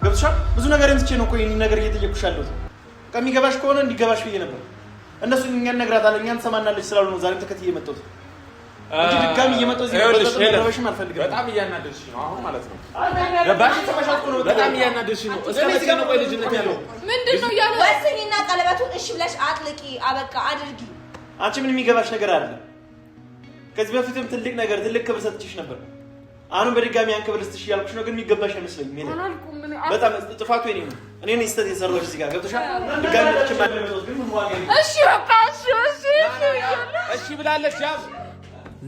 ገብቶሻል ብዙ ነገር እንትቼ ነው እኮ ይሄን ነገር እየጠየቅኩሽ ያለሁት ከሚገባሽ ከሆነ እንዲገባሽ ብዬ ነበር እነሱ እኛን ነግራታለን እኛን ሰማናለች ስላሉ ነው ዛሬም ተከትዬ መጣሁት እንጂ ድጋሚ እየመጣሁ እዚህ በረበሽም አልፈልግም በጣም እያናደድሽ ነው አሁን ማለት ነው ገባሽ ተመሻጥኩ ነው በጣም እያናደድሽ ነው እስከ ነው ቆይ ልጅነት ያለው ምንድነው ያለው ወስኝና ቀለበቱን እሺ ብለሽ አጥልቂ አበቃ አድርጊ አንቺ ምን የሚገባሽ ነገር አለ ከዚህ በፊትም ትልቅ ነገር ትልቅ ክብር ሰጥቼሽ ነበር አሁን በድጋሚ ያን ክብር ልስጥሽ ያልኩሽ ነው ግን የሚገባሽ አይመስለኝም በጣም ጥፋቱ የኔ ነው እኔ ነኝ ስህተት የሰራሁሽ እዚህ ጋር ገብቶሻል ድጋሚ ተጨማለመው ግን ምን ዋጋ እሺ በቃ እሺ ብላለች ያዝ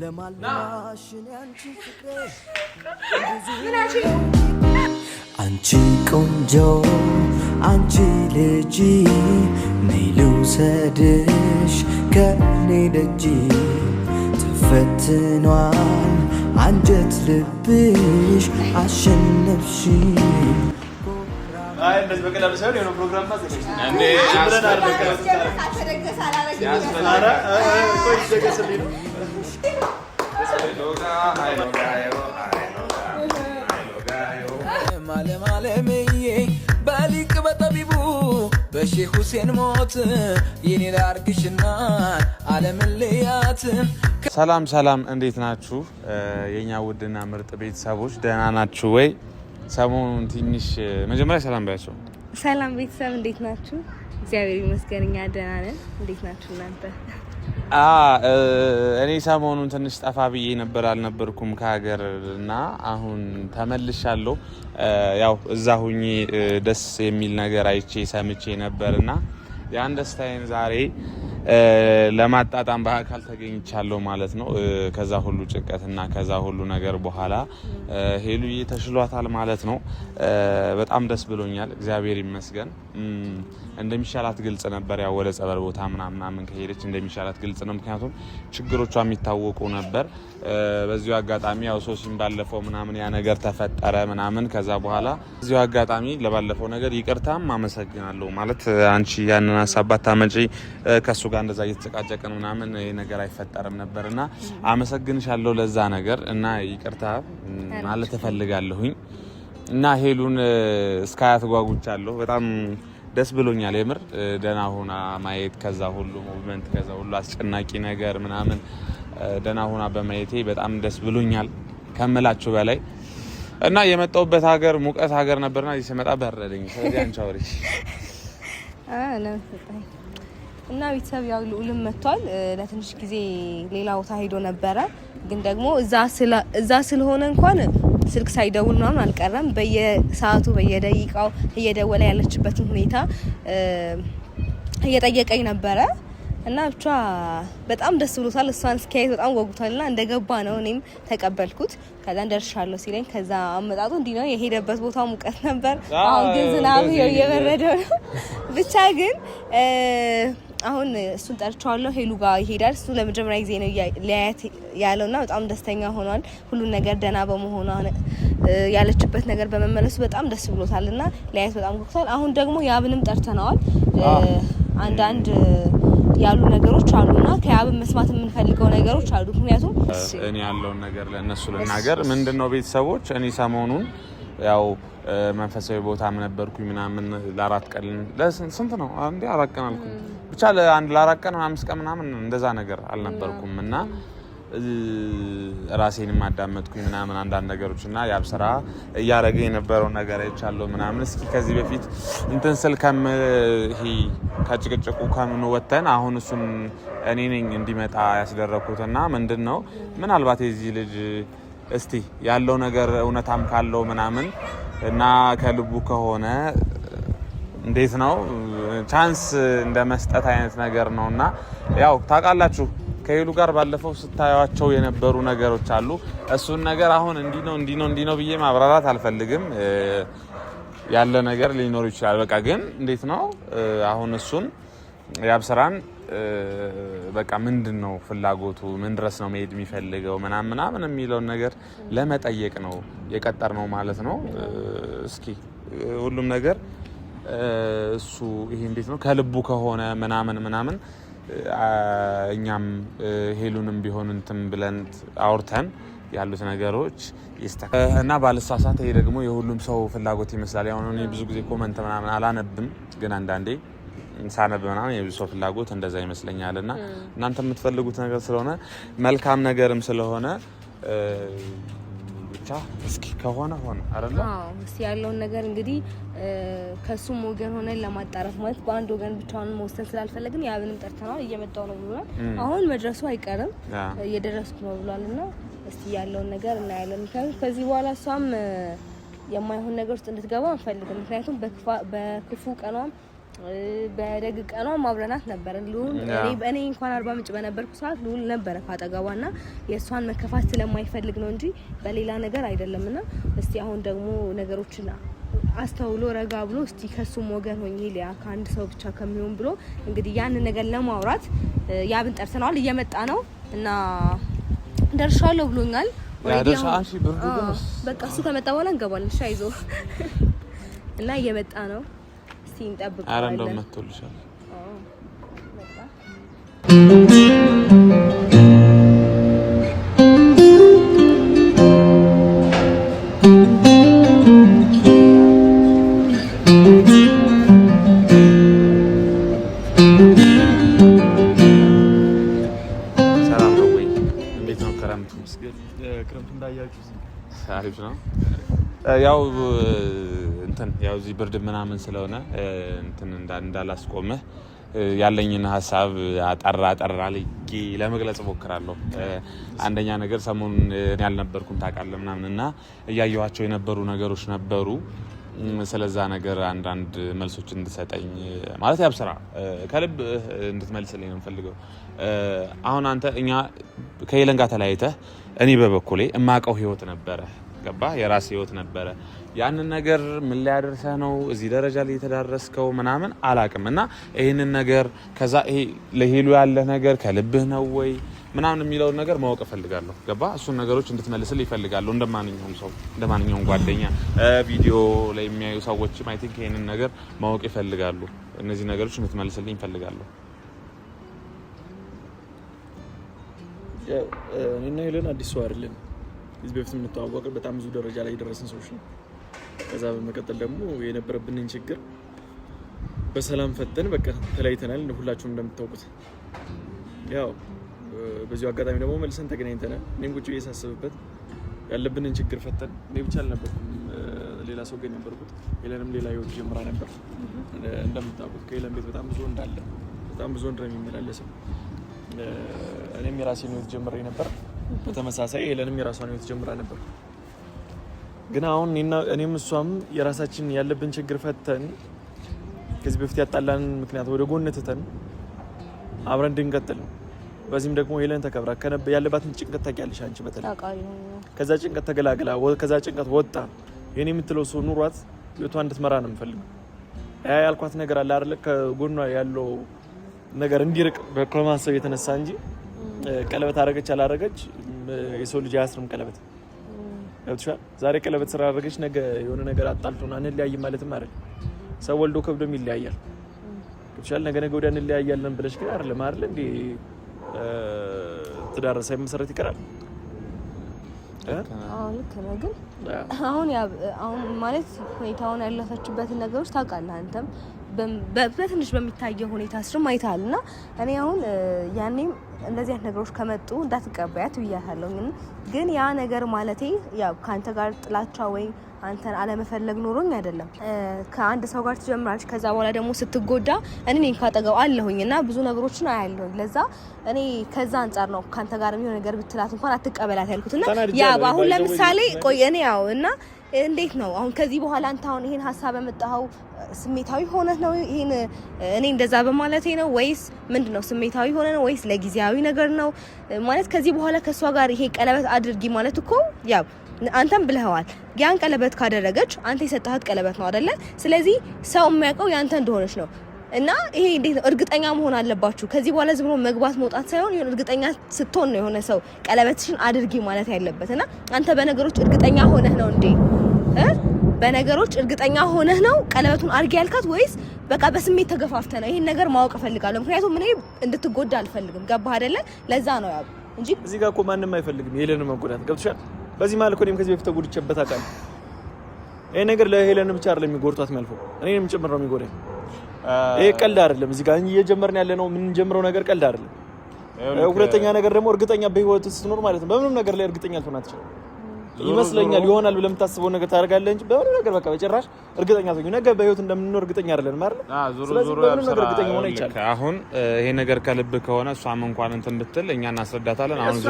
ለማልማሽን አንቺ ፍቅር አንቺ ቆንጆ አንቺ ልጅ ነይ ልውሰድሽ ከኔ ደጅ ተፈትኗል አንጀት ልብሽ አሸነፍሽ አይ እንደዚህ በቀላሉ ሳይሆን የሆነ ፕሮግራም ማዘጋጅ እንዴ ያስፈላራ ቆይ ደገሰልኝ ማለማለምዬ ባሊቅ በጠቢቡ በሼህ ሁሴን ሞት የኔ ላርግሽና ዓለምን ልያት ሰላም ሰላም እንዴት ናችሁ የኛ ውድና ምርጥ ቤተሰቦች ደህና ናችሁ ወይ ሰሞኑን ትንሽ መጀመሪያ ሰላም ባያቸው ሰላም ቤተሰብ እንዴት ናችሁ እግዚአብሔር ይመስገን እኛ ደህና ነን እንዴት ናችሁ እናንተ እኔ ሰሞኑን ትንሽ ጠፋ ብዬ ነበር አልነበርኩም ከሀገር እና አሁን ተመልሻለሁ ያው እዛ ሁኜ ደስ የሚል ነገር አይቼ ሰምቼ ነበርና ያን ደስታዬን ዛሬ ለማጣጣም በአካል ተገኝቻለሁ ማለት ነው ከዛ ሁሉ ጭንቀትና ከዛ ሁሉ ነገር በኋላ ሄሉዬ ተሽሏታል ማለት ነው በጣም ደስ ብሎኛል እግዚአብሔር ይመስገን እንደሚሻላት ግልጽ ነበር ያው ወደ ጸበል ቦታ ምናምን ከሄደች እንደሚሻላት ግልጽ ነው ምክንያቱም ችግሮቿ የሚታወቁ ነበር በዚሁ አጋጣሚ ያው ሶሲም ባለፈው ምናምን ያ ነገር ተፈጠረ ምናምን ከዛ በኋላ በዚሁ አጋጣሚ ለባለፈው ነገር ይቅርታም አመሰግናለሁ ማለት አንቺ ያንን ሐሳባት ታመጪ ከሱ ጋር እንደዛ እየተጨቃጨቀን ምናምን ይሄ ነገር አይፈጠርም ነበርና አመሰግንሻለሁ ለዛ ነገር እና ይቅርታ ማለት እፈልጋለሁኝ እና ሄሉን እስካያት ጓጉቻለሁ በጣም ደስ ብሎኛል የምር ደና ሆና ማየት ከዛ ሁሉ ሙቭመንት ከዛ ሁሉ አስጨናቂ ነገር ምናምን ደና ሆና በማየቴ በጣም ደስ ብሎኛል ከመላችሁ በላይ እና የመጣውበት ሀገር ሙቀት ሀገር ነበርና ሲመጣ በረደኝ ስለዚህ አንቺ አውሪ ለምትጠይ እና ቤተሰብ ያው ልዑልም መጥቷል ለትንሽ ጊዜ ሌላ ቦታ ሄዶ ነበረ ግን ደግሞ እዛ ስለሆነ እንኳን ስልክ ሳይደውል ምናምን አልቀረም በየሰዓቱ በየደቂቃው እየደወለ ያለችበትን ሁኔታ እየጠየቀኝ ነበረ እና ብቻ በጣም ደስ ብሎታል እሷን እስኪያየት በጣም ጓጉቷልና እንደገባ ነው እኔም ተቀበልኩት ከዛ እንደርሻለሁ ሲለኝ ከዛ አመጣጡ እንዲህ ነው የሄደበት ቦታ ሙቀት ነበር አሁን ግን ዝናብ እየበረደው ነው ብቻ ግን አሁን እሱን ጠርቻለሁ ሄሉ ጋር ይሄዳል እሱ ለመጀመሪያ ጊዜ ነው ሊያያት ያለውና በጣም ደስተኛ ሆኗል ሁሉ ነገር ደና በመሆኗ ያለችበት ነገር በመመለሱ በጣም ደስ ብሎታልና ሊያያት በጣም ጓጉቷል አሁን ደግሞ ያብንም ጠርተናል አንዳንድ ያሉ ነገሮች አሉና ከያብን መስማት የምንፈልገው ነገሮች አሉ ምክንያቱም እኔ ያለው ነገር ለነሱ ለናገር ምንድነው ቤተሰቦች እኔ ሰሞኑን ያው መንፈሳዊ ቦታም ነበርኩኝ ምናምን ለአራት ቀን ለስንት ነው አንዴ አራት ቀን አልኩኝ ብቻ ለአራት ቀን 5 ቀን ምናምን እንደዛ ነገር አልነበርኩም እና ራሴንም አዳመጥኩኝ ምናምን አንዳንድ ነገሮችና ያብ ስራ እያረገ የነበረው ነገር አይቻለሁ ምናምን እስኪ ከዚህ በፊት እንትን ስል ይሄ ከጭቅጭቁ ከምን ወተን አሁን እሱን እኔ ነኝ እንዲመጣ ያስደረኩትና ምንድነው ምናልባት የዚህ ልጅ እስቲ ያለው ነገር እውነታም ካለው ምናምን እና ከልቡ ከሆነ እንዴት ነው ቻንስ እንደመስጠት አይነት ነገር ነውና ያው ታውቃላችሁ ከሄሉ ጋር ባለፈው ስታያቸው የነበሩ ነገሮች አሉ እሱን ነገር አሁን እንዲ ነው ብዬ ማብራራት አልፈልግም ያለ ነገር ሊኖር ይችላል በቃ ግን እንዴት ነው አሁን እሱን ያብስራን በቃ ምንድነው ፍላጎቱ ምን ድረስ ነው መሄድ የሚፈልገው ምናምን የሚለው ነገር ለመጠየቅ ነው የቀጠርነው ማለት ነው እስኪ ሁሉም ነገር እሱ ይሄ እንዴት ነው ከልቡ ከሆነ ምናምን እኛም ሄሉንም ቢሆን እንትን ብለን አውርተን ያሉት ነገሮች እና ባልሳሳት ይሄ ደግሞ የሁሉም ሰው ፍላጎት ይመስላል። ያው እኔ ብዙ ጊዜ ኮመንት ምናምን አላነብም፣ ግን አንዳንዴ ሳነብ ምናምን የብዙ ሰው ፍላጎት እንደዛ ይመስለኛልና እናንተ የምትፈልጉት ነገር ስለሆነ መልካም ነገርም ስለሆነ ብቻ እስኪ ከሆነ ሆነ አይደለ? አዎ እስኪ ያለውን ነገር እንግዲህ ከሱም ወገን ሆነን ለማጣራት ማለት በአንድ ወገን ብቻውን መወሰን ስላልፈለግን ያብንም ጠርተናል። እየመጣው ነው ብሏል። አሁን መድረሱ አይቀርም እየደረስኩ ነው ብሏልና እስቲ ያለውን ነገር እናያለን። ከዚህ በኋላ እሷም የማይሆን ነገር ውስጥ እንድትገባ አንፈልግም። ምክንያቱም በክፉ ቀኗም በደግ ቀኗም አብረናት ነበር። እኔ እንኳን 40 ምንጭ በነበርኩ ሰዓት ልዑል ነበረ ካጠገቧና የእሷን መከፋት ስለማይፈልግ ነው እንጂ በሌላ ነገር አይደለምና እስቲ አሁን ደግሞ ነገሮችን አስተውሎ ረጋ ብሎ እስቲ ከሱም ወገን ሆኜ ሊያ ከአንድ ሰው ብቻ ከሚሆን ብሎ እንግዲህ ያን ነገር ለማውራት ያብን ጠርተናል። እየመጣ ነው እና ደርሻለሁ ብሎኛል። በቃ እሱ ከመጣ በኋላ እንገባለን። ሻይዞ እና እየመጣ ነው። እስቲ እንጠብቀው። አረ እንደው መጥቶልሻል። አሪፍ ነው። ያው እዚህ ብርድ ምናምን ስለሆነ እንዳላስቆምህ ያለኝን ሀሳብ አጠራ ልጌ ለመግለጽ ሞክራለሁ። አንደኛ ነገር ሰሞኑን እኔ ያልነበርኩም ታውቃለህ ምናምንና እያየኋቸው የነበሩ ነገሮች ነበሩ። ስለዛ ነገር አንዳንድ መልሶች እንድሰጠኝ ማለት ያብስራ ከልብ እንድትመልስልኝ ነው የምፈልገው። አሁን አንተ እኛ ከሄለን ጋር ተለያይተህ እኔ በበኩሌ እማቀው ህይወት ነበረ፣ ገባ የራስ ህይወት ነበረ። ያንን ነገር ምን ላይ ያደርሰህ ነው እዚህ ደረጃ ላይ የተዳረስከው ምናምን አላቅም እና ይሄንን ነገር ከዛ ይሄ ለሄሉ ያለ ነገር ከልብህ ነው ወይ ምናምን የሚለውን ነገር ማወቅ እፈልጋለሁ። ገባ እሱን ነገሮች እንድትመልስልኝ እፈልጋለሁ። እንደማንኛውም ሰው እንደማንኛውም ጓደኛ ቪዲዮ ላይ የሚያዩ ሰዎች አይ ቲንክ ይሄንን ነገር ማወቅ ይፈልጋሉ። እነዚህ ነገሮች እንድትመልስልኝ እፈልጋለሁ። እኔና ሄለን አዲስ ሰው አይደለም። እዚህ በፊት የምንተዋወቅ በጣም ብዙ ደረጃ ላይ የደረስን ሰዎች ነው። ከዛ በመቀጠል ደግሞ የነበረብንን ችግር በሰላም ፈተን በቃ ተለያይተናል። ሁላችሁም እንደምታውቁት ያው በዚሁ አጋጣሚ ደግሞ መልሰን ተገናኝተናል። እኔም ቁጭ ብዬ ሳስብበት ያለብንን ችግር ፈተን እኔ ብቻ አልነበርኩም፣ ሌላ ሰው ጋር ነበርኩት። ሄለንም ሌላ ህይወት ጀምራ ነበር። እንደምታውቁት ከሄለን ቤት በጣም ብዙ እንዳለ በጣም ብዙ ወንድ ነው የሚመላለሰው። እኔም የራሴን ህይወት ጀምሬ ነበር። በተመሳሳይ ሄለንም የራሷን ህይወት ጀምራ ነበር። ግን አሁን እኔም እሷም የራሳችን ያለብን ችግር ፈተን ከዚህ በፊት ያጣላን ምክንያት ወደ ጎን ትተን አብረን እንድንቀጥል ነው። በዚህም ደግሞ ሄለን ተከብራ ያለባትን ጭንቀት ታውቂያለሽ አንቺ በተለይ ከዛ ጭንቀት ተገላግላ ከዛ ጭንቀት ወጣ የኔ የምትለው ሰው ኑሯት ህይወቷ እንድትመራ ነው የምፈልገው። ያልኳት ነገር አለ አይደለ ከጎኗ ያለው ነገር እንዲርቅ በኮማንሰብ የተነሳ እንጂ ቀለበት አረገች አላረገች የሰው ልጅ አያስርም። ቀለበት ያውጥሻል። ዛሬ ቀለበት ስራ አረገች ነገ የሆነ ነገር አጣልቶና እንለያይ ማለትም አይደል። ሰው ወልዶ ከብዶም ይለያያል። ያውጥሻል። ነገ ወዲያ እንለያያለን ብለሽ ግን አይደለም አይደል እንዴ ትዳር ሳይመሰረት ይቀራል። ልክ ነው። ግን አሁን ማለት ሁኔታውን ያለፈችበትን ነገሮች ታውቃለህ አንተም በትንሽ በሚታየው ሁኔታ ስርም አይተሃልና እኔ አሁን ያኔም እንደዚህ አይነት ነገሮች ከመጡ እንዳትቀበያት ብያታለሁ። ግን ያ ነገር ማለቴ ያው ካንተ ጋር ጥላቻ ወይ አንተን አለመፈለግ ኖሮኝ አይደለም። ከአንድ ሰው ጋር ትጀምራለች፣ ከዛ በኋላ ደግሞ ስትጎዳ እኔ ካጠገው አለሁኝና ብዙ ነገሮችን አያለሁኝ። ለዛ እኔ ከዛ አንፃር ነው ካንተ ጋር የሚሆን ነገር ብትላት እንኳን አትቀበላት ያልኩትና ያ አሁን ለምሳሌ ቆይ እኔ ያው እና እንዴት ነው አሁን ከዚህ በኋላ አንተ አሁን ይሄን ሐሳብ ያመጣው ስሜታዊ ሆነህ ነው? ይሄን እኔ እንደዛ በማለቴ ነው ወይስ ምንድነው? ስሜታዊ ሆነህ ነው ወይስ ለጊዜያዊ ነገር ነው? ማለት ከዚህ በኋላ ከሷ ጋር ይሄ ቀለበት አድርጊ ማለት እኮ ያው አንተም ብለኸዋል። ያን ቀለበት ካደረገች አንተ የሰጣሃት ቀለበት ነው አይደለ? ስለዚህ ሰው የሚያውቀው ያንተ እንደሆነች ነው። እና ይሄ እንዴት ነው እርግጠኛ መሆን አለባችሁ። ከዚህ በኋላ ዝም ብሎ መግባት መውጣት ሳይሆን የሆነ እርግጠኛ ስትሆን ነው የሆነ ሰው ቀለበትሽን አድርጊ ማለት ያለበት። እና አንተ በነገሮች እርግጠኛ ሆነህ ነው እንዴ? በነገሮች እርግጠኛ ሆነህ ነው ቀለበቱን አድርጊ ያልካት ወይስ በቃ በስሜት ተገፋፍተህ ነው? ይሄን ነገር ማወቅ እፈልጋለሁ። ምክንያቱም እኔ እንድትጎዳ አልፈልግም። ገባህ አይደለ? ለዛ ነው ያው እንጂ እዚህ ጋር እኮ ማንንም አይፈልግም ሄለን መጎዳት ገብቶሻል በዚህ ማለት እኮ እኔም ከዚህ በፊት ተጎድቼበት አውቃለሁ ይሄ ነገር ለሄለን ብቻ አይደለም የሚጎርቷት የሚያልፈው እኔንም ጭምር ነው የሚጎዳኝ ይሄ ቀልድ አይደለም እዚህ ጋር እየጀመርን ያለ ነው ምን ጀምረው ነገር ቀልድ አይደለም ሁለተኛ ነገር ደግሞ እርግጠኛ በህይወት ስትኖር ማለት ነው በምንም ነገር ላይ እርግጠኛ ልትሆን አትችልም ይመስለኛል ይሆናል ብለህ የምታስበው ነገር ታደርጋለህ እንጂ በምንም ነገር በቃ በጭራሽ እርግጠኛ ትሆኝ ነገ በህይወት እንደምንኖር እርግጠኛ አይደለም አይደል ስለዚህ በምንም ነገር እርግጠኛ ሆነ ይቻላል አሁን ይሄ ነገር ከልብ ከሆነ እሷም እንኳን እንትን ብትል እኛ እናስረዳታለን አሁን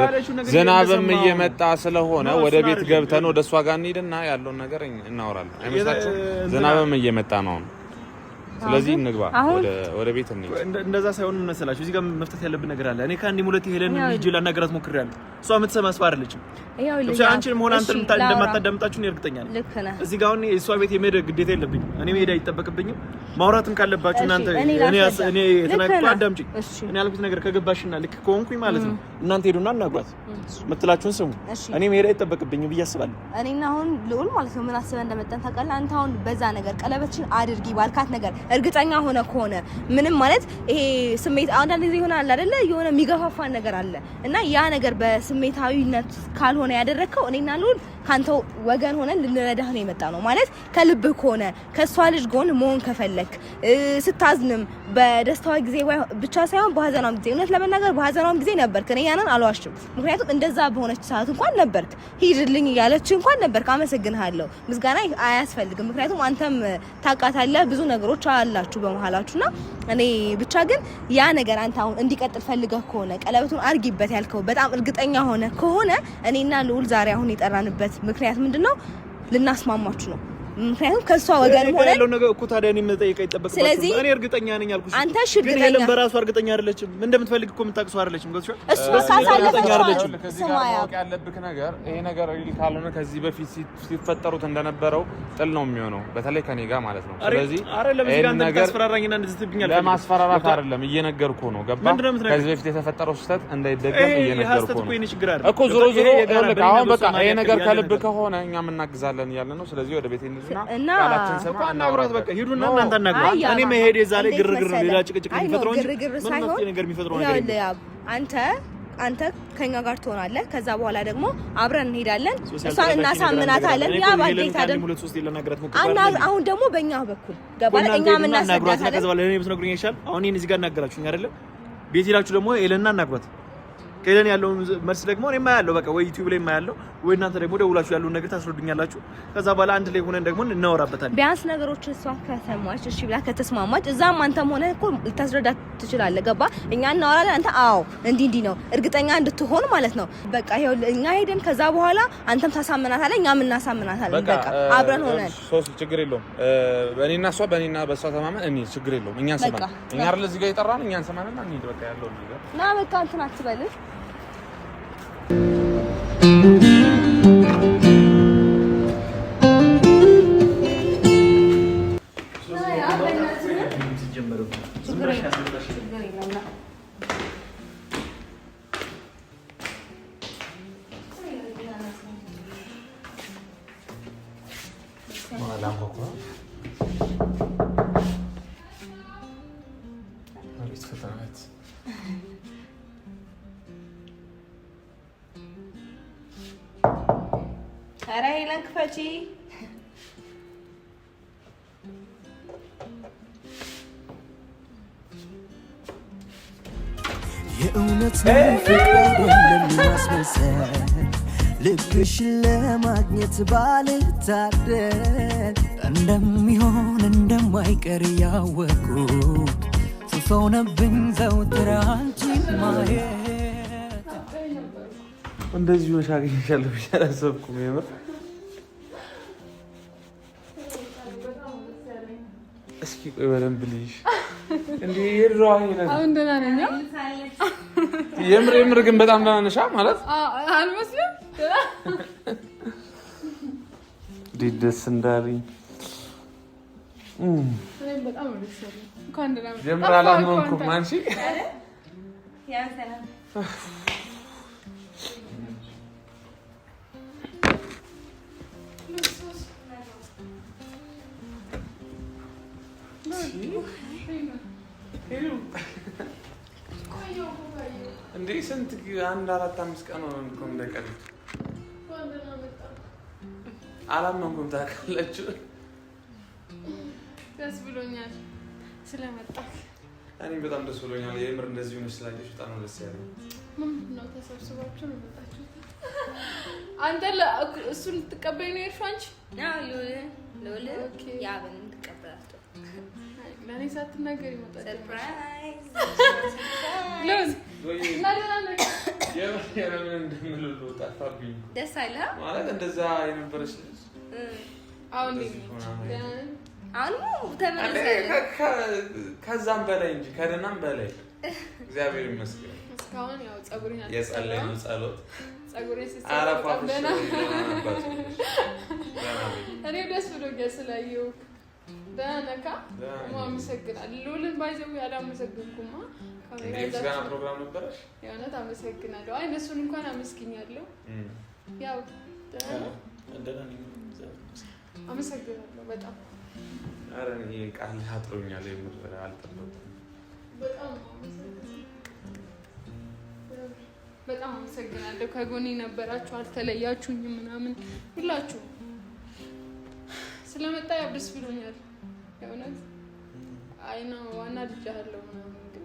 ዝናብም እየመጣ ስለሆነ ወደ ቤት ገብተን ወደ እሷ ጋር እንሂድና ያለውን ነገር እናወራለን አይመስላችሁም ዝናብም እየመጣ ነው ስለዚህ እንግባ ወደ ቤት እንሂድ እንደዛ ሳይሆን ምን መሰላችሁ እዚህ ጋር መፍታት ያለብን ነገር አለ እኔ ካንዲ ሙለት ሄለን ልጅ ላናገራት ሞክሬያለሁ እሷ የምትሰማ ሰው አይደለችም አንቺንም ሆነ አንተንም እንደማታዳምጣችሁ እርግጠኛ ነኝ እዚህ ጋር አሁን እሷ ቤት የመሄድ ግዴታ የለብኝም እኔ መሄድ አይጠበቅብኝም ማውራትም ካለባችሁ እናንተ እኔ የተናገርኩት አዳምጪ እኔ ያልኩት ነገር ከገባሽና ልክ ከሆንኩኝ ማለት ነው እናንተ ሄዱና እናግሯት የምትላችሁን ስሙ እኔ መሄድ አይጠበቅብኝም ብዬ አስባለሁ እኔና አሁን ልዑል ማለት ነው ምን አስበን እንደመጣን ታውቃለህ አንተ አሁን በዛ ነገር ቀለበትሽን አድርጊ ባልካት ነገር እርግጠኛ ሆነ ከሆነ ምንም ማለት ይሄ ስሜት አንዳንድ ጊዜ ይሆናል አይደለ የሆነ የሚገፋፋን ነገር አለ እና ያ ነገር በስሜታዊነት ካልሆነ ያደረከው እኔና ልዑል ካንተው ወገን ሆነን ልንረዳህ ነው የመጣ ነው ማለት ከልብህ ከሆነ ከሷ ልጅ ጎን መሆን ከፈለክ ስታዝንም በደስታዋ ጊዜ ብቻ ሳይሆን በሐዘኗም ጊዜ እውነት ለመናገር በሐዘኗም ጊዜ ነበርክ እኔ ያንን አልዋሽም ምክንያቱም እንደዛ በሆነች ሰዓት እንኳን ነበርክ ሂድልኝ ያለች እንኳን ነበርክ አመሰግንሃለሁ ምስጋና አያስፈልግም ምክንያቱም አንተም ታውቃታለህ ብዙ ነገሮች አላችሁ በመሃላችሁና እኔ ብቻ ግን ያ ነገር አንተ አሁን እንዲቀጥል ፈልገህ ከሆነ ቀለበቱን አርጊበት ያልከው በጣም እርግጠኛ ሆነ ከሆነ እኔና ልዑል ዛሬ አሁን የጠራንበት ምክንያት ምንድነው ልናስማማችሁ ነው ምክንያቱም ከሷ ወገን ሆነ ያለው ነገር እኮ ታዲያ እኔ መጠየቅ አይጠበቅብኝም እኔ እርግጠኛ ነኝ አልኩሽ አንተ እርግጠኛ ግን በራሷ እርግጠኛ አይደለችም ምን እንደምትፈልግ እኮ የምታውቅ ሰው አይደለችም ገብቶሻል እሱ ካሳለፈች አይደለችም ከዚህ ጋር ማወቅ ያለብህ ነገር ይሄ ነገር ሪል ካልሆነ ከዚህ በፊት ሲፈጠሩት እንደነበረው ጥል ነው የሚሆነው በተለይ ከኔ ጋር ማለት ነው ስለዚህ ይሄን ነገር አስፈራራኝና እንድትብኛል ለማስፈራራት አይደለም እየነገርኩህ ነው ገባ ከዚህ በፊት የተፈጠረው ስህተት እንዳይደገም እየነገርኩህ ነው እኮ ዞሮ አሁን በቃ ይሄ ነገር ከልብ ከሆነ እኛም እናግዛለን እያለ ነው ስለዚህ ወደ ቤት እንሂድና አናግሯት በቃ ሂዱና እናንተ አናግሯት እኔ መሄድ የዛሬ ግርግር ነው ሌላ ጭቅጭቅ የሚፈጥረው እንጂ ምንም ነገር የሚፈጥረው ነገር የለም አንተ ከኛ ጋር ትሆናለህ ከዛ በኋላ ደግሞ አብረን እንሄዳለን እሷን እናሳምናታለን ያ ባዴታ አሁን ደግሞ በእኛ በኩል ገባለ እኛ ምን እናስረዳታለን ከዛ በኋላ እኔ ብትነግሩኝ ይሻል አሁን እኔ እዚህ ጋር እናገራችሁኝ አይደለ ቤት ይላችሁ ደግሞ ኤለና እናግሯት ከሌላ ያለው መልስ ደግሞ እኔ ማያለው በቃ ወይ ዩቲዩብ ላይ ማያለው ወይ እናንተ ደግሞ ደውላችሁ ያሉን ነገር ታስረዱኛላችሁ ከዛ በኋላ አንድ ላይ ሆነን ደግሞ እናወራበታለን ቢያንስ ነገሮችን እሷ ከሰማች እሺ ብላ ከተስማማች እዛም አንተም ሆነ እኮ ልታስረዳት ትችላለህ ገባ እኛ እናወራለን አንተ አዎ እንዲህ ነው እርግጠኛ እንድትሆን ማለት ነው በቃ ይሄው እኛ ሄደን ከዛ በኋላ አንተም ታሳምናታለህ እኛም እናሳምናታለን በቃ አብረን ሆነን ሶስት ችግር የለውም በእኔና በሷ ተማመን እኔ ችግር የለውም እኛ እንሰማለን እኛ አይደል እዚህ ጋር የጠራን እኛ እንሰማለንና እንሂድ በቃ ያለው ነገር ና በቃ እንትን አትበልሽ ኧረ ሄለን ክፈቺ የእውነት ፍቅር ለማስመሰል ልብሽን ለማግኘት ባልታደል እንደሚሆን እንደማይቀር ያወቅኩት ሱስ ሆነብኝ ዘውትር አንቺን ማየት እንደዚህ ነው ሻገኝሻለሁ ብዬ አላሰብኩም የምር እስኪ ቆይ በደንብ ልይሽ እንዴ የድሮዋ ሄለን አሁን ደህና ነኝ የምር ግን በጣም ደህና ነሽ ማለት አልመስልም ደስ እንዳለኝ በጣም ደስ ያለኝ እንኳን ደህና ነሽ ጀምር አላመንኩም አንቺ ያ ሰላም እንዴ ስንት 1-4-5 ቀን ነው እንኳን እንደቀልድ አላመንኩም። ታውቃላችሁ ደስ ብሎኛል ስለመጣህ። እኔም በጣም ደስ ብሎኛል። የምር እንደዚህ ሆነሽ ስላየሽ በጣም ደስ ያለኝ። ምንድን ነው ተሰብስባችሁ ነው የመጣችሁት? አንተ እሱን ልትቀበይ ነው የሄድሽው አንቺ? ሎል ያ በምን ተቀበላችሁ? ለኔ ሳትናገሪ መጣች። ሰርፕራይዝ ሎል የምን እንደምልሉ ጠፋብኝ። ደስ አለ ማለት እንደዛ የነበረች ልጅ አሁን ከዛም በላይ እንጂ ከደህናም በላይ እግዚአብሔር ይመስገን። እስካሁን ያው ጸጉሬን የጸለይን ጸሎት ጸጉሬን አረፋፍሽ እኔ ደስ ብሎኛል ስላየሁ። ደህና ነህ? አመሰግናለሁ። ሉልን ባይዘው ያላመሰግንኩማ ካሜራ ምስጋና ፕሮግራም ነበረሽ? የእውነት አመሰግናለሁ። አይ እነሱን እንኳን አመስግኛለሁ። ያው አመሰግናለሁ በጣም። ኧረ እኔ ቃል አጥሮኛል የምር አልጠበኩም። በጣም አመሰግናለሁ። ከጎኔ ነበራችሁ፣ አልተለያችሁኝም ምናምን ሁላችሁ ስለመጣ ያው ደስ ብሎኛል የእውነት። አይና ዋና ልጅ አለው ምናምን ግን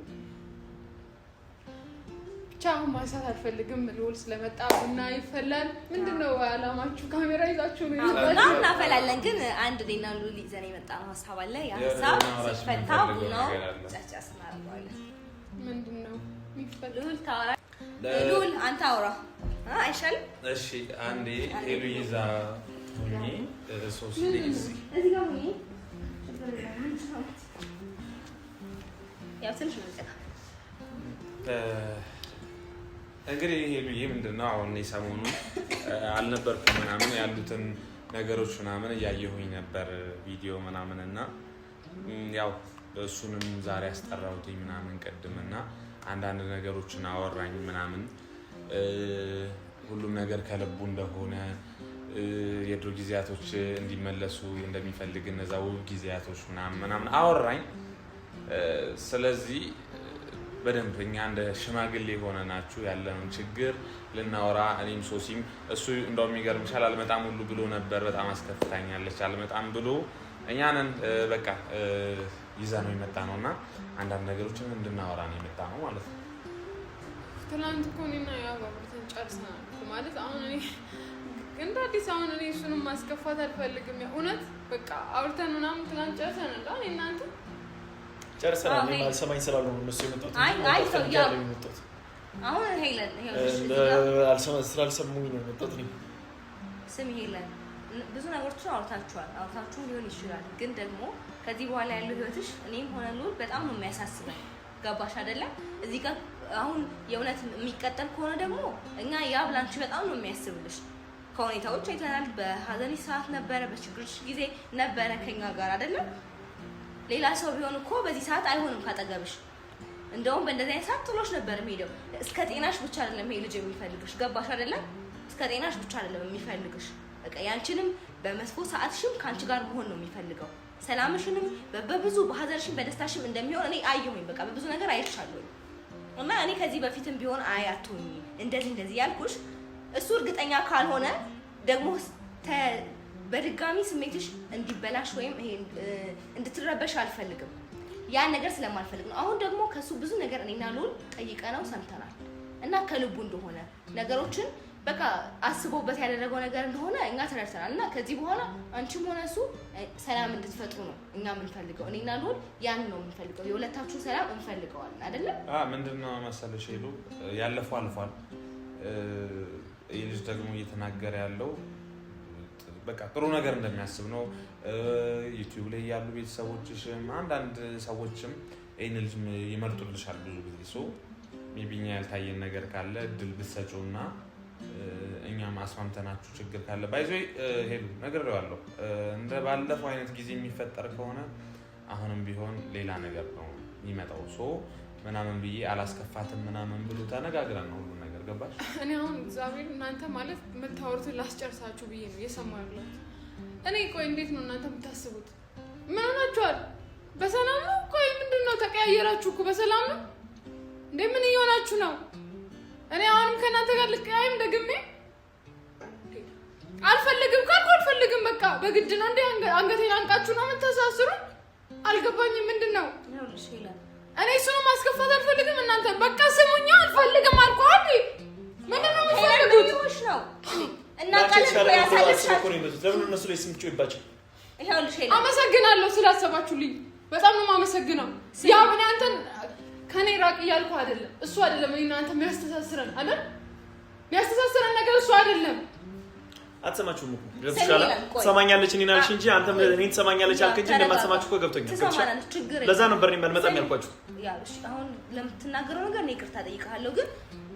ብቻ አሁን ማንሳት አልፈልግም። ልውል ስለመጣ ቡና ይፈላል። ምንድነው አላማችሁ? ካሜራ ይዛችሁ ነው? እናፈላለን ግን አንድ ሌና ሉል ይዘን የመጣ ነው ሀሳብ አለ። ያ ሀሳብ ሲፈታ ቡናው ጫጫስ እናደርገዋለን። ምንድነው የሚፈላው? ሉል ታወራ። ሉል አንተ አውራ አይሻልም? እሺ አንዴ ሄሉ ይዛ ሁኚ ሶስት እዚህ ጋር ሁኚ። ያው ትንሽ ነው እንጨት እንግዲህ ሄሉዬ ምንድነው አሁን ሰሞኑን አልነበርኩም ምናምን ያሉትን ነገሮች ምናምን እያየሁኝ ነበር ቪዲዮ ምናምን እና ያው እሱንም ዛሬ አስጠራሁትኝ ምናምን ቅድምና አንዳንድ ነገሮችን አወራኝ ምናምን ሁሉም ነገር ከልቡ እንደሆነ የድሮ ጊዜያቶች እንዲመለሱ እንደሚፈልግ እነዛ ውብ ጊዜያቶች ምናምን አወራኝ። ስለዚህ በደንብ እኛ እንደ ሽማግሌ ሆነናችሁ ያለውን ችግር ልናወራ እኔም ሶሲም እሱ እንደው የሚገርምሻል አልመጣም ሁሉ ብሎ ነበር። በጣም አስከፍታኛለች አልመጣም ብሎ እኛንን በቃ ይዛ ነው የመጣ ነው እና አንዳንድ ነገሮችን እንድናወራ ነው የመጣ ነው ማለት ነው። ትናንት እኮ እኔና ያው አብረን ጨርሰናል ማለት አሁን እኔ እንደ አዲስ አሁን እኔ እሱንም ማስከፋት አልፈልግም። እውነት በቃ አውርተን ምናምን ትናንት ጨርሰናል። እኔ እናንተ ጨርሰናል። እኔ አልሰማኝ ስላሉ ነው እነሱ የመጡት። አይ ሰው ያው አሁን ሄለን ስላልሰሙኝ ነው የመጡት። እኔ ስም ሄለን ብዙ ነገሮችን አውርታችሁ ሊሆን ይችላል። ግን ደግሞ ከዚህ በኋላ ያለው ህይወትሽ እኔም ሆነ ሉል በጣም ነው የሚያሳስበን። ገባሽ አይደለም? እዚህ ጋር አሁን የእውነት የሚቀጠል ከሆነ ደግሞ እኛ ያ ብላንቺ በጣም ነው የሚያስብልሽ። ከሁኔታዎች አይተናል። በሀዘንሽ ሰዓት ነበረ፣ በችግርሽ ጊዜ ነበረ ከኛ ጋር አይደለም። ሌላ ሰው ቢሆን እኮ በዚህ ሰዓት አይሆንም ካጠገብሽ። እንደውም በእንደዚህ አይነት ሰዓት ጥሎሽ ነበር የሚሄደው። እስከ ጤናሽ ብቻ አይደለም ይሄ ልጅ የሚፈልግሽ። ገባሽ አይደለም? እስከ ጤናሽ ብቻ አይደለም የሚፈልግሽ። በቃ ያንቺንም በመጥፎ ሰዓትሽም ከአንቺ ጋር መሆን ነው የሚፈልገው። ሰላምሽንም በብዙ በሀዘንሽም በደስታሽም እንደሚሆን እኔ አየሁኝ። በቃ በብዙ ነገር አይቻለሁኝ። እና እኔ ከዚህ በፊትም ቢሆን አያቱኝ እንደዚህ ያልኩሽ እሱ እርግጠኛ ካልሆነ ደግሞ በድጋሚ ስሜትሽ እንዲበላሽ ወይም ይሄ እንድትረበሽ አልፈልግም። ያን ነገር ስለማልፈልግ ነው። አሁን ደግሞ ከሱ ብዙ ነገር እኔና ሉል ጠይቀነው ሰምተናል እና ከልቡ እንደሆነ ነገሮችን በቃ አስቦበት ያደረገው ነገር እንደሆነ እኛ ተረድተናል። እና ከዚህ በኋላ አንቺም ሆነ እሱ ሰላም እንድትፈጥሩ ነው እኛ የምንፈልገው። እኔና ሉል ያን ነው የምንፈልገው። የሁለታችሁ ሰላም እንፈልገዋለን አይደለም? ምንድነው መሰለሽ ሄሉ ያለፈው አልፏል። ይህ ልጅ ደግሞ እየተናገረ ያለው በቃ ጥሩ ነገር እንደሚያስብ ነው። ዩቲዩብ ላይ ያሉ ቤተሰቦችሽም አንዳንድ ሰዎችም ይህን ልጅ ይመርጡልሻል ብዙ ጊዜ። ሶ ሜቢኛ ያልታየን ነገር ካለ እድል ብትሰጪውና እኛም አስማምተናችሁ ችግር ካለ ባይዞ ሄዱ ነግሬዋለሁ። እንደ ባለፈው አይነት ጊዜ የሚፈጠር ከሆነ አሁንም ቢሆን ሌላ ነገር ነው የሚመጣው። ሶ ምናምን ብዬ አላስከፋትም ምናምን ብሎ ተነጋግረን ነው ሁሉ ነገር ገባሽ? እኔ አሁን እግዚአብሔር እናንተ ማለት የምታወሩትን ላስጨርሳችሁ ብዬ ነው እየሰማሁ ያለሁት። እኔ ቆይ እንዴት ነው እናንተ የምታስቡት? ምን ሆናችኋል? በሰላም ነው? ቆይ ምንድን ነው ተቀያየራችሁ እኮ በሰላም ነው? እንደምን እየሆናችሁ ነው? እኔ አሁንም ከእናንተ ጋር ልቀያይም ደግሜ አልፈልግም ካልኩ አልፈልግም በቃ በግድ ነው እንዴ አንገቴን አንቃችሁ ነው የምታሳስሩ አልገባኝም ምንድነው እኔ እሱን ማስከፋት አልፈልግም እናንተ በቃ ስሙኛ አልፈልግም አልኩ አይደል ምንድነው የምትፈልጉት ነው እና ቀለል ያሳልፍሻል ለምን እነሱ ላይ ስምጩ ይባጭ ይሄውልሽ አመሰግናለሁ ስላሰባችሁልኝ በጣም ነው ማመሰግነው ያ ምን አንተን ከኔ ራቅ እያልኩ አይደለም እሱ አይደለም እኔና አንተ የሚያስተሳስረን አይደል የሚያስተሳስረን ነገር እሱ አይደለም አትሰማችሁም እኮ ገብቶሻል ሰማኛለች እኔን አልሽ እንጂ አንተም እኔን ትሰማኛለች አልክ እንጂ እንደማትሰማችሁ እኮ ገብቶኛል ለዛ ነበር እኔ መልመጣም ያልኳችሁ ያልሽ አሁን ለምትናገረው ነገር እኔ ይቅርታ ጠይቃለሁ ግን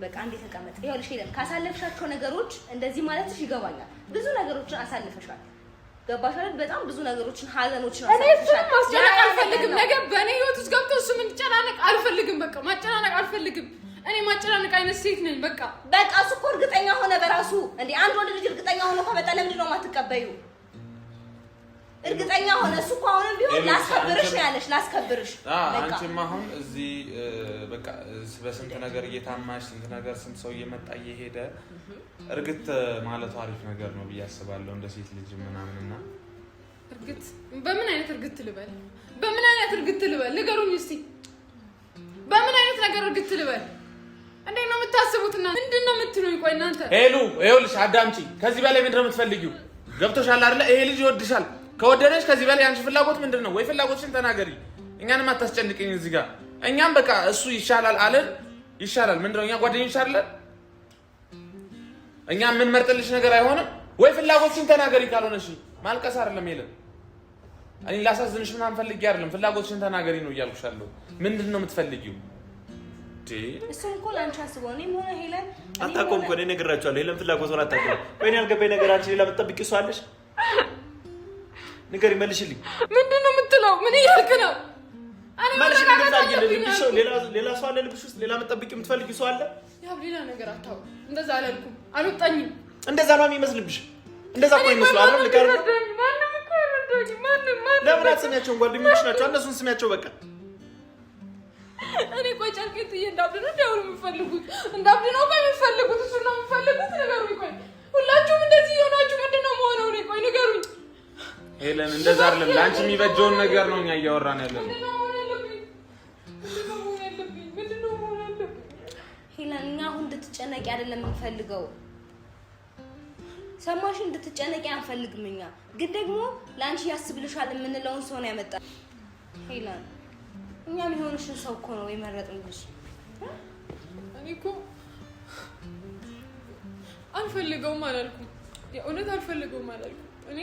በቃ አንዴ ተቀመጥ ይኸውልሽ ሄለን ካሳለፍሻቸው ነገሮች እንደዚህ ማለትሽ ይገባኛል ብዙ ነገሮችን አሳልፈሻል ገባሽ አይደል በጣም ብዙ ነገሮችን ሀዘኖችን አሳልፈሻል እኔ ማስጨነቅ አልፈልግም ነገር በእኔ ህይወት ውስጥ ገብቶ እሱ ምን ጨናነቅ አልፈልግም በቃ ማጨናነቅ አልፈልግም እኔ ማጨናነቅ አይነት ሴት ነኝ በቃ እሱ እኮ እርግጠኛ ሆነ በራሱ እንዴ አንድ ወንድ ልጅ እርግጠኛ ሆነ ከመጣ ለምንድን ነው የማትቀበዩ እርግጠኛ ሆነ እሱ እኮ አሁንም ቢሆን ላስከብርሽ ነው ያለሽ ላስከብርሽ አንቺም አሁን እዚህ በቃ በስንት ነገር እየታማሽ ስንት ነገር ስንት ሰው እየመጣ እየሄደ እርግጥ ማለቱ አሪፍ ነገር ነው ብዬ አስባለሁ እንደ ሴት ልጅ ምናምንና እርግጥ በምን አይነት እርግጥ ልበል በምን አይነት እርግጥ ልበል ንገሩኝ እስቲ በምን አይነት ነገር እርግጥ ልበል እንዴ ነው የምታስቡትና ምንድነው የምትሉኝ ቆይ እናንተ ሄሉ ይኸውልሽ አዳምጪ ከዚህ በላይ ምንድነው የምትፈልጊው ገብቶሻል አይደል ይሄ ልጅ ይወድሻል ከወደደሽ ከዚህ በላይ አንቺ ፍላጎት ምንድነው ወይ ፍላጎትሽን ተናገሪ እኛንም አታስጨንቂኝ እዚህ ጋር እኛም በቃ እሱ ይሻላል አለን ይሻላል ምንድነው እኛ ጓደኞች አይደል እኛ ምን መርጥልሽ ነገር አይሆንም ወይ ፍላጎትሽን ተናገሪ ካልሆነሽ ማልቀስ አይደለም ይለን እኔ ላሳዝንሽ ምናምን ፈልጌ አይደለም ፍላጎትሽን ተናገሪ ነው እያልኩሻለሁ ምንድነው የምትፈልጊው እሱም እኮ ላንቺ አስበው እኔም ሆነ ሄለን አታውቀውም እኮ እኔ ነግራቸዋለሁ ሄለን ፍላጎት ወራ አታውቀውም ወይ ያልገባኝ ነገር አንቺ ሌላ የምትጠብቂው ሰው አለሽ ንገሪ መልሽልኝ ምንድነው የምትለው ምን እያልክ ነው እኔ ማለት ነው ሌላ ሰው አለ ልብሽ ውስጥ ሌላ የምትጠብቂው የምትፈልጊው ሰው አለ ያ ሌላ ነገር አታውቅ እንደዛ አላልኩም አልወጣኝም እንደዛ ነው የሚመስልብሽ እንደዛ እኮ ይመስላል አይደል ልቀር ማንም እኮ አይረዳኝ ማንም ለምን አትሰሚያቸውም ጓደኞች ናቸው እነሱን ስሚያቸው በቃ እኔ ቆይ ጨርቄን ጥዬ እንዳብድ ነው እንዳውሩ የሚፈልጉት እንዳብድ ነው ቆይ የሚፈልጉት እሱ ነው የሚፈልጉት ንገሩኝ ቆይ ሁላችሁም እንደዚህ የሆናችሁ ምንድነው መሆነው እኔ ቆይ ንገሩኝ ሄለን እንደዛ አይደለም ላንቺ የሚበጀውን ነገር ነው እኛ እያወራን ያለነው ሄለን እኛ አሁን እንድትጨነቂ አይደለም የምንፈልገው ሰማሽ እንድትጨነቂ አንፈልግም እኛ ግን ደግሞ ላንቺ ያስብልሻል የምንለውን ሰው ነው ያመጣ ሄለን እኛ የሚሆንሽን ሰው እኮ ነው የመረጥንልሽ እኔ እኮ አልፈልገውም አላልኩም የእውነት አልፈልገውም አላልኩም እኔ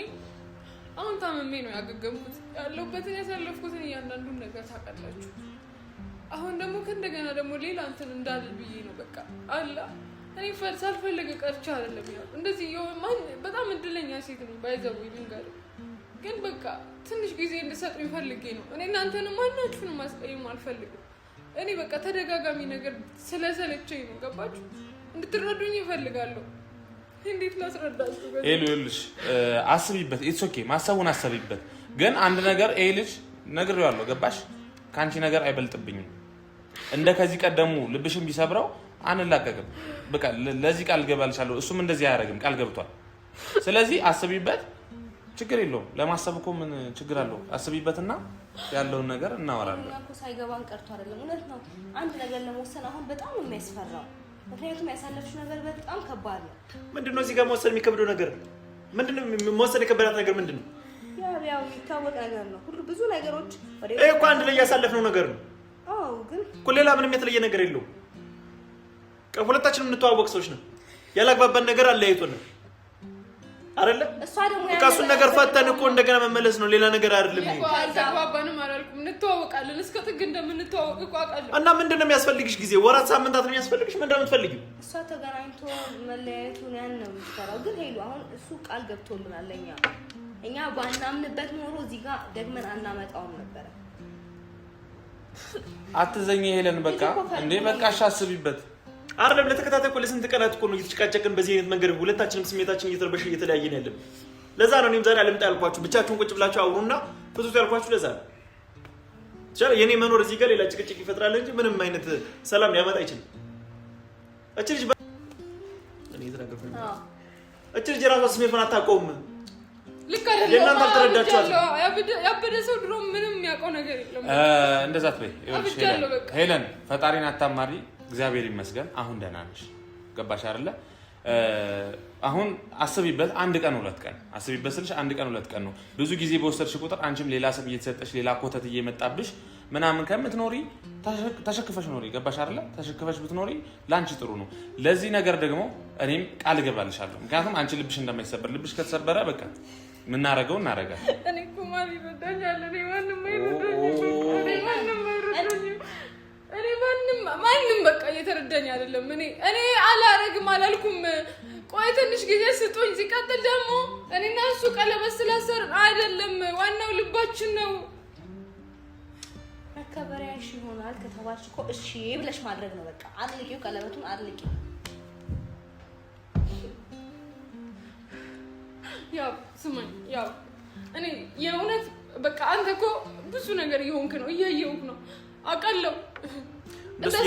አሁን ታመሜ ነው ያገገምኩት ያለሁበትን ያሳለፍኩትን እያንዳንዱን ነገር ታውቃላችሁ አሁን ደግሞ ከእንደገና ደግሞ ሌላ እንትን እንዳልል ብዬ ነው በቃ አላ እኔ ሳልፈልግ ቀርቼ አይደለም ያው እንደዚህ ማን በጣም እድለኛ ሴት ነኝ ባይዘው ይንገር ግን በቃ ትንሽ ጊዜ እንድሰጡኝ ፈልጌ ነው እኔ እናንተንም ማናችሁንም ማስቀየም አልፈልግም እኔ በቃ ተደጋጋሚ ነገር ስለሰለቸኝ ነው ገባችሁ እንድትረዱኝ ይፈልጋለሁ እንዴት ላስረዳችሁ ኤሉልሽ አስቢበት ኢትስ ኦኬ ማሰቡን አስቢበት ግን አንድ ነገር ኤ ልጅ ነግሬዋለሁ ገባሽ ካንቺ ነገር አይበልጥብኝም እንደ ከዚህ ቀደሙ ልብሽን ቢሰብረው አንላቀቅም በቃ ለዚህ ቃል ገባልሻለሁ እሱም እንደዚህ አያረግም ቃል ገብቷል ስለዚህ አስቢበት ችግር የለውም ለማሰብ እኮ ምን ችግር አለው አስቢበትና ያለውን ነገር እናወራለን እኮ ሳይገባን ቀርቶ አይደለም እውነት ነው አንድ ነገር ለመወሰን አሁን በጣም የሚያስፈራው ምክንያቱም ያሳለፍሽው ነገር በጣም ከባድ ነው ምንድነው እዚህ ጋር መወሰን የሚከብደው ነገር ምንድነው መወሰን የከበዳት ነገር ምንድነው ያው የሚታወቅ ነገር ነው ሁሉ ብዙ ነገሮች እኮ አንድ ላይ ያሳለፍነው ነገር ነው አዎ ግን እኮ ሌላ ምንም የተለየ ነገር የለውም ሁለታችንም እንተዋወቅ ሰዎች ነው ያላግባባን ነገር አለያይቶን አይደለ እሷ ደግሞ ካሱን ነገር ፈተን እኮ እንደገና መመለስ ነው ሌላ ነገር አይደለም ይሄ አልተግባባንም አላልኩም እንተዋወቃለን እስከ ጥግ እንደምንተዋወቅ እኮ አውቃለሁ እና ምንድነው የሚያስፈልግሽ ጊዜ ወራት ሳምንታት ነው የሚያስፈልግሽ ምንድነው የምትፈልጊው እሷ ተገናኝቶ መለያየቱን ያን ነው የምትፈራው ግን ሄሉ አሁን እሱ ቃል ገብቶልናል እኛ ባናምንበት ኖሮ እዚህ ጋር ደግመን አናመጣውም ነበር አትዘኝ ሄለን በቃ እንዴ በቃ አሻስቢበት አይደለም ለተከታታይ እኮ ለስንት ቀናት እኮ ነው እየተጨቃጨቅን በዚህ አይነት መንገድ ሁለታችንም ስሜታችን እየተረበሸ እየተለያየን ያለን ለዛ ነው እኔም ዛሬ አልመጣ ያልኳችሁ ብቻችሁን ቁጭ ብላችሁ አውሩና ፍቱት ያልኳችሁ ለዛ ነው ቻለ የኔ መኖር እዚህ ጋር ሌላ ጭቅጭቅ ይፈጥራል እንጂ ምንም አይነት ሰላም ሊያመጣ አይችልም። እቺ ልጅ እኔ ተናገርኩኝ። እቺ ልጅ ራሷ ስሜቷን አታውቀውም። ልክ አይደለም። የእናንተ አልተረዳችኋል። ያበደ ሰው ድሮ ምንም የሚያውቀው ነገር የለም። እንደዛ አትበይ። ሄለን ፈጣሪን አታማሪ። እግዚአብሔር ይመስገን አሁን ደህና ነሽ። ገባሽ አይደለ? አሁን አስቢበት። አንድ ቀን 2 ቀን አስቢበት ስልሽ 1 ቀን 2 ቀን ነው። ብዙ ጊዜ በወሰድሽ ቁጥር አንቺም ሌላ ሰብ እየተሰጠሽ ሌላ ኮተት እየመጣብሽ ምናምን ከምትኖሪ ተሸክፈሽ ኖሪ። ገባሽ አይደለ? ተሸክፈሽ ብትኖሪ ላንቺ ጥሩ ነው። ለዚህ ነገር ደግሞ እኔም ቃል እገባልሻለሁ። ምክንያቱም አንቺ ልብሽ እንደማይሰበር ልብሽ ከተሰበረ በቃ ምናረገው እናረጋለን። እኔ እኮ ማን ይረዳኛል? እኔ ማንም አይረዳኝም። ማንም በቃ እየተረዳኝ አይደለም። እኔ አላረግም አላልኩም። ቆይ ትንሽ ጊዜ ስጡኝ። ሲቀጥል ደግሞ እኔና እሱ ቀለበት ስላሰርን አይደለም፣ ዋናው ልባችን ነው። መከበሪያሽ ይሆናል ከተባልሽ እኮ እሺ ብለሽ ማድረግ ነው። በቃ አጥልቂው፣ ቀለበቱን አጥልቂው። ያው ስማኝ፣ ያው እኔ የእውነት በቃ አንተ እኮ ብዙ ነገር እየሆንክ ነው፣ እያየሁህ ነው፣ አውቃለሁ። እንደዚህ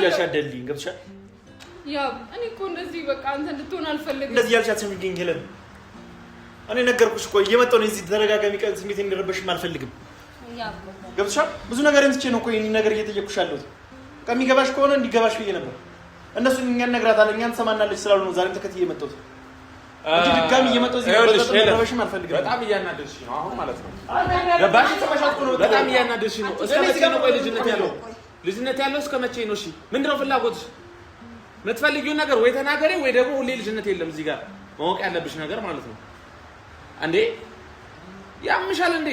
ያልሻደልኝ ገብቶሻል? ያው እኔ እኮ እንደዚህ በቃ አንተ እንድትሆን አልፈልግም። እንደዚህ ያልሻትሽኝ ሄለን፣ እኔ ነገርኩሽ እኮ እየመጣሁ ነው። እዚህ ተደጋጋሚ ቀን ስሜት እንዲረበሽም አልፈልግም። ገብቶሻል? ብዙ ነገር እንትቼ ነው እኮ ይሄን ነገር እየጠየቅኩሽ ያለሁት። በቃ የሚገባሽ ከሆነ እንዲገባሽ ብዬ ነበር። እነሱን እኛን ነግራታለን፣ እኛን ትሰማናለች ስላሉ ነው ዛሬም ተከትዬ የመጣሁት እንጂ ድጋሚ እየመጣሁ እዚህ እንዲረበሽም አልፈልግም። በጣም እያናደድሽ ነው አሁን ማለት ነው። ገባሽ? በጣም እያናደድሽ ነው። እስከ መቼ ነው ቆይ ልጅነት ያለው እስከ መቼ ነው? እሺ ምንድነው ፍላጎትሽ? የምትፈልጊውን ነገር ወይ ተናገሪ ወይ ደግሞ ሁሌ ልጅነት የለም። እዚህ ጋር ማወቅ ያለብሽ ነገር ማለት ነው። አንዴ ያምሻል እንዴ?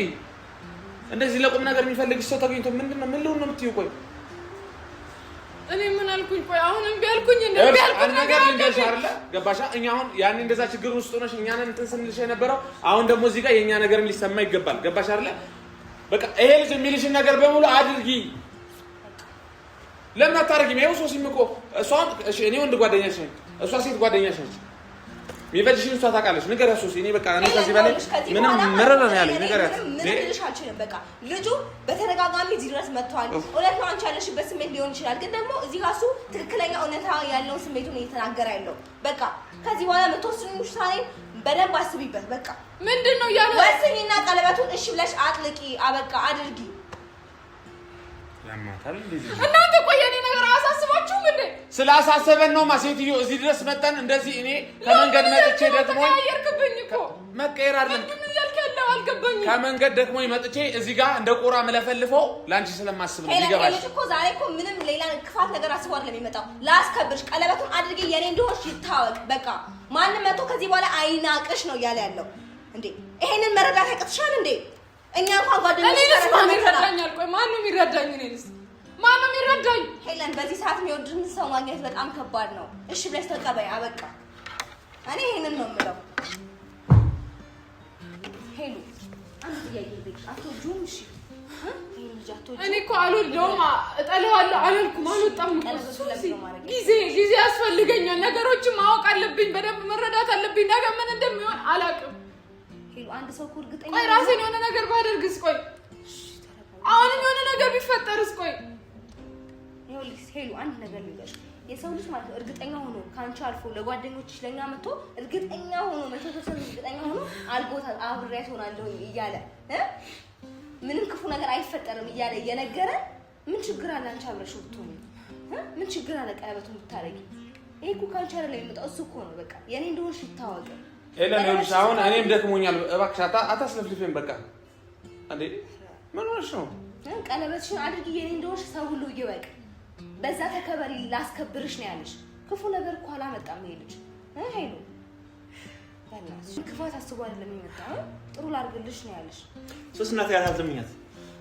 እንደዚህ ለቁም ነገር የሚፈልግሽ ሰው ተገኝቶ ምንድነው ምን ልሁን ነው የምትይው? ቆይ እኔ ምን አልኩኝ? ቆይ አሁንም ቢያልኩኝ እንደዚህ ነገር ልንገርሽ አይደለ? ገባሻ? እኛ አሁን ያኔ እንደዛ ችግር ውስጥ ሆነሽ እኛን እንትን ስንልሽ የነበረው አሁን ደግሞ እዚህ ጋር የኛ ነገርም ሊሰማ ይገባል። ገባሽ አይደለ? በቃ ይሄ ልጅ የሚልሽን ነገር በሙሉ አድርጊ። ለምን አታረጊም? ይሄው ሶሲም እኮ እሷን እሺ፣ እኔ ወንድ ጓደኛሽ ነኝ፣ እሷ ሴት ጓደኛሽ ነች። የሚበጅሽን እሷ ታውቃለች። ንገሪያት ሶሲ። እኔ በቃ እኔ ከዚህ በላይ ምንም መረረ ነው ያለኝ። ንገሪያት። ምንም ልልሽ አልችልም። በቃ ልጁ በተደጋጋሚ እዚህ ድረስ መጥቷል። እውነት ነው አንቺ ያለሽበት ስሜት ሊሆን ይችላል፣ ግን ደግሞ እዚህ ጋር እሱ ትክክለኛ እውነታ ያለውን ስሜቱን እየተናገረ ያለው። በቃ ከዚህ በኋላ የምትወስኑኝ ውሳኔ በደንብ አስቢበት። በቃ ምንድነው ያለ ወስኝና ቀለበቱን እሺ ብለሽ አጥልቂ። አበቃ አድርጊ። ያማታል እንዴ? እናንተ ቆይ የኔ ነገር አሳስባችሁም እንዴ? ስላሳሰበን ነው ማሴትዮ እዚህ ድረስ መጣን። እንደዚህ እኔ ከመንገድ መጥቼ ደክሞኝ ቀየርክብኝ እኮ መቀየር አይደለም ምን ያልከው አልገባኝም። ከመንገድ ደክሞኝ መጥቼ እዚህ ጋር እንደ ቆራ መለፈልፈው ላንቺ ስለማስብ ነው። ይገባሽ እኮ ዛሬ እኮ ምንም ሌላ ክፋት ነገር አስቦ አይደለም የሚመጣው። ላስከብርሽ፣ ቀለበቱን አድርጌ የኔ እንደሆንሽ ይታወቅ። በቃ ማንም መጥቶ ከዚህ በኋላ አይናቅሽ ነው እያለ ያለው እንዴ። ይሄንን መረዳት ያቅትሻል እንዴ? እኛ እንኳን ጓደኞች ማን ይረዳኛል? ቆይ ማን ነው የሚረዳኝ? እኔንስ ማን ነው የሚረዳኝ? ሄለን በዚህ ሰዓት የሚወድን ሰው ማግኘት በጣም ከባድ ነው። እሺ ብለሽ ተቀበይ። አበቃ። እኔ ይሄንን ነው የምለው። ሄሉ አንተ ያየልሽ አትወጂውም? እሺ ይሄን ልጅ አትወጂውም? እኔ እኮ አልወደውም፣ እጠላዋለሁ አላልኩም። አልወጣም። ጊዜ ያስፈልገኛል። ነገሮችን ማወቅ አለብኝ፣ በደንብ መረዳት አለብኝ። ነገ ምን እንደሚሆን አላውቅም። ሄሉ አንድ ሰው እኮ እርግጠኛ ቆይ ራሴን የሆነ ነገር ባደርግስ? ቆይ አሁንም የሆነ ነገር ቢፈጠርስ? ቆይ ይኸውልሽ ሄሉ አንድ ነገር ልንገርሽ። የሰው ልጅ ማለት ነው እርግጠኛ ሆኖ ካንቺ አልፎ ለጓደኞችሽ ለኛ መጥቶ እርግጠኛ ሆኖ 100% እርግጠኛ ሆኖ አልጎታል አብሬያት ሆናለሁ እያለ ምንም ክፉ ነገር አይፈጠርም እያለ እየነገረ ምን ችግር አለ አንቺ አብረሽው ብትሆኚ? ምን ችግር አለ ቀለበቱን ብታረጊ? ይሄ እኮ ካንቺ አይደለም የሚመጣው እሱ እኮ ነው። በቃ የኔ እንደሆንሽ ይታወቅ። ኤለን ይኸውልሽ አሁን እኔም ደክሞኛል። እባክሽ አታስለፍልፊኝ። በቃ እንዴ ምን ሆነሽ ነው? ቀለበትሽን አድርጊ የኔ እንደሆንሽ ሰው ሁሉ ይወቅ። በዛ ተከበሪ፣ ላስከብርሽ ነው ያለሽ። ክፉ ነገር እኮ አላመጣም ይሄ ልጅ። ሄሉ በእናትሽ ክፋት አስቦ አይደለም የመጣው፣ ጥሩ ላድርግልሽ ነው ያለሽ። ሶስትና ታያታለምኛት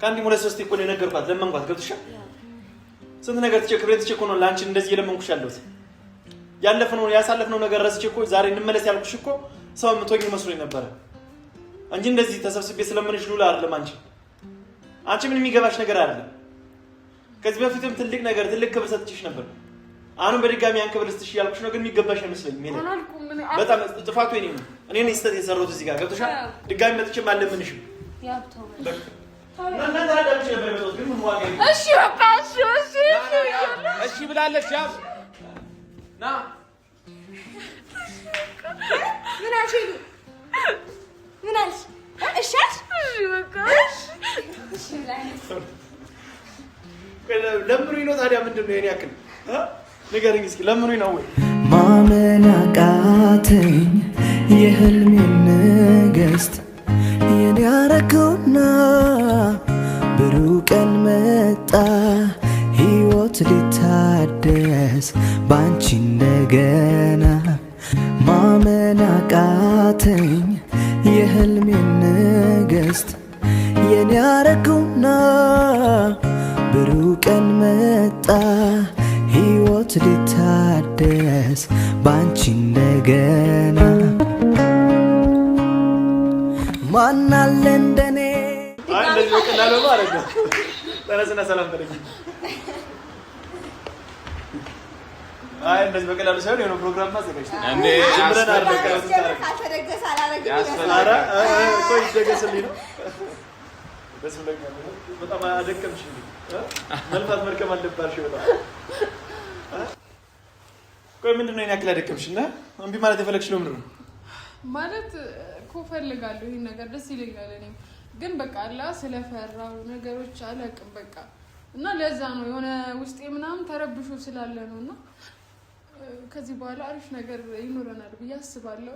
ከአንዴም ሁለት ሶስት እኮ ነው የነገርኳት። ለመንኳት። ገብቶሻል? ስንት ነገር ክብሬን ትቼ እኮ ነው ለአንቺ እንደዚህ የለመንኩሽ ያለሁት። ያለፈነው ያሳለፍነው ነገር ረስቼ እኮ ዛሬ እንመለስ ያልኩሽ እኮ ሰው የምትሆኚ መስሎኝ ነበረ እንጂ እንደዚህ ተሰብስቤ ስለምንሽ ሉላ አይደለም። አንቺ ምን የሚገባሽ ነገር አይደለም። ከዚህ በፊትም ትልቅ ነገር ትልቅ ክብር ሰጥቼሽ ነበር። አሁን በድጋሚ ያን ክብር ልስጥሽ ያልኩሽ ነው፣ ግን የሚገባሽ አይመስለኝም። በጣም ጥፋቱ የኔ ነው። እኔ ነኝ ስህተት የሰራሁት እዚህ ጋር። ገብቶሻል? ድጋሚ መጥቼ አልለምንሽም። ያብተው በቃ እያልኩሽ ነበር የመጣሁት ግን ምን ዋጋ የለም። እሺ በቃ እሺ ብላለች። ያው ና ምን አልሽ? ምን አልሽ? እሺ በቃ እሺ ለምኑኝ ነው ታዲያ ምንድን ነው የኔ ያክል ንገረኝ እስኪ ለምኑኝ ነው ወይ? ማመን አቃተኝ የህልሜን ንግሥት የኔ ያረገውና ብሩህ ቀን መጣ ሕይወት ሊታደስ ባንቺ እንደገና ማመን አቃተኝ የህልሜን ንግሥት የኔ ያረገውና ብሩህ ቀን መጣ ሕይወት ሊታደስ ባንቺ እንደገና ማናለ እንደኔ እንደዚህ በቀላሉ ማለት ነው። ተነስና ሰላም በለኝ። እንደዚህ በቀላሉ ሳይሆን የሆነ ፕሮግራም ማዘጋጅተን እንዴ ብለን አርደቀስ ካልተደገሰ አላረግም። ኧረ ቆይ ይደገስልኝ ነው። ደስ ብሎኛል። በጣም አደከምሽ። መልፋት መድከም አለባሽ በጣም። ቆይ ምንድን ነው የኔ ያክል አደከምሽ እና እምቢ ማለት የፈለግሽ ነው? ምንድን ነው ማለት እኮ ፈልጋለሁ ይሄን ነገር ደስ ይለኛል። እኔም ግን በቃ አላ ስለፈራው ነገሮች አላውቅም በቃ እና ለዛ ነው የሆነ ውስጤ ምናምን ተረብሾ ስላለ ነው እና ከዚህ በኋላ አሪፍ ነገር ይኖረናል ብዬ አስባለሁ።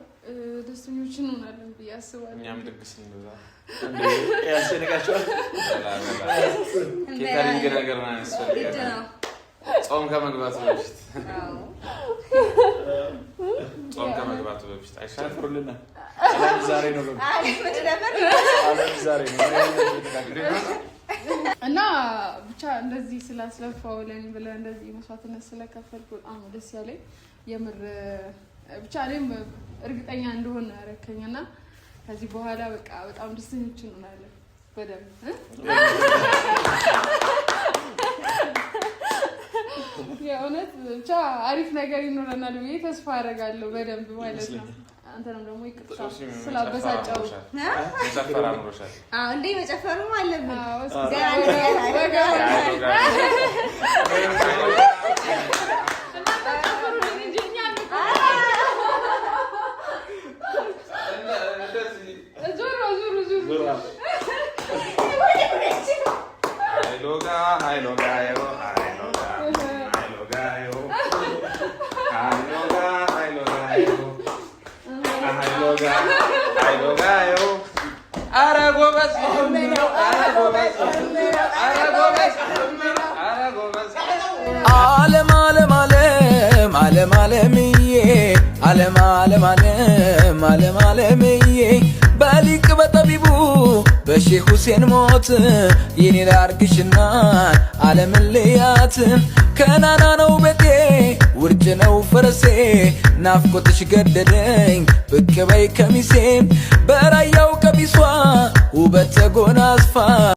ደስተኞች እንሆናለን ብዬ አስባለሁ። እኛም ድግስ እንደዛ እንዴ ያስጨንቃቸዋል። ኬተሪንግ ነገር ነው ያስፈልጋል። ጾም ከመግባቱ በፊት ጾም ከመግባቱ በፊት አይሻልም? ዛሬ ነው ዛሬ ነው እና ብቻ እንደዚህ ስላስለፋው ለኔ ብለህ እንደዚህ መስዋዕትነት ስለከፈልኩ በጣም ደስ ያለኝ የምር ብቻ እኔም እርግጠኛ እንደሆነ ያረከኝና ከዚህ በኋላ በቃ በጣም ደስተኞች እንሆናለን በደምብ የእውነት ብቻ አሪፍ ነገር ይኖረናል ብዬ ተስፋ አደርጋለሁ በደንብ ማለት ነው። አንተንም ደግሞ ይቅርታ ስላበሳጨው መጨፈር አምሮሻል። እንዴ መጨፈሩም አለብን። ዓለም ዓለም ዓለም ዓለም ዓለምዬ ዓለም ዓለም ዓለም ዓለም ዓለምዬ በሊቅ በጠቢቡ በሼህ ሁሴን ሞት የኔ ላርግሽና ዓለምን ልያት ከናና ነው ቤቴ ውርጭ ነው ፈረሴ ናፍቆትሽ ገደደኝ ብቅ በይ ከሚሴ